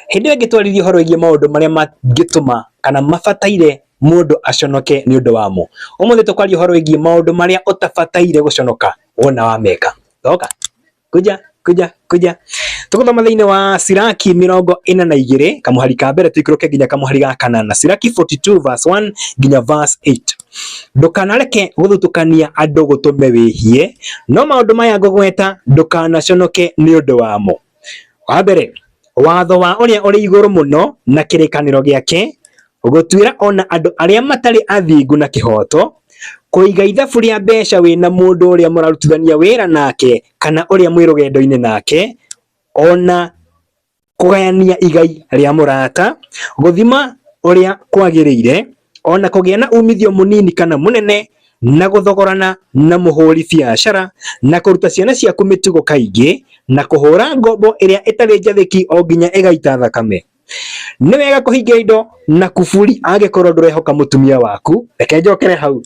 Hindi ngitwarithia horo igie maundu maria mangituma kana mabataire mundu aconoke ni undu wamo. Umuthi tukwaria horo igie maundu maria utabataire guconoka wona wameka. Toka kuja tuguthoma thiini wa Siraki 42 kamuhari ka mbere tuikuruke nginya kamuhari ga kanana. Siraki 42 verse 1 nginya verse 8. Ndukanareke guthutukania andu gutume wihie, no maundu maya ngugweta ndukanaconoke ni undu wamo. Wa mbere, watho wa uria uri iguru muno na kirikaniro giake, gutwira ona andu aria matari athingu na kihoto, kuiga ithabu ria mbeca wina mundu uria murarutithania wira nake kana uria mwirugendo-ini nake, ona kugayania igai ria murata, guthima uria kwagiriire, ona kugia na umithio munini kana munene, na guthogorana na muhuri biacara, na kuruta ciana ciaku mitugo kaingi, na kuhura ngombo iria itari njathiki o nginya igaita thakame. Ni wega kuhingia indo na kuburi angikorwo ndurehoka mutumia waku. Reke njokere hau,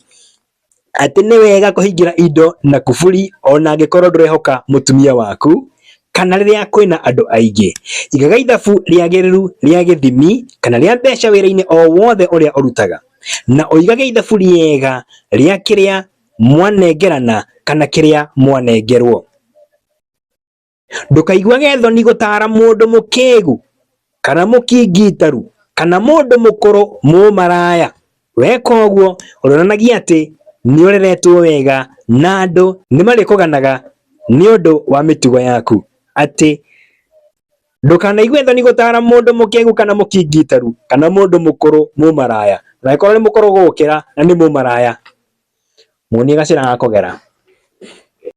ati ni wega kuhingira indo na kuburi ona angikorwo ndurehoka mutumia waku, kana riria kwina andu aingi. Igaga ithabu riagiriru ria githimi kana ria mbeca wira-ini o wothe uria urutaga, na uigage ithabu riega ria kiria mwanengerana kana kiria mwanengerwo. Ndukaiguage thoni gutara mundu mukigu kana mukingitaru kana mundu mukuru mumaraya. Weka uguo uronanagia ati ni ureretwo wega na andu ni marikuganaga ni undu wa mitugo yaku. Ati ndukanaigue thoni gutara mundu mukigu kana mukingitaru kana mundu mukuru mumaraya. Na ikorwo ni mukuru gukira na ni mumaraya, muonie gacira gakugera.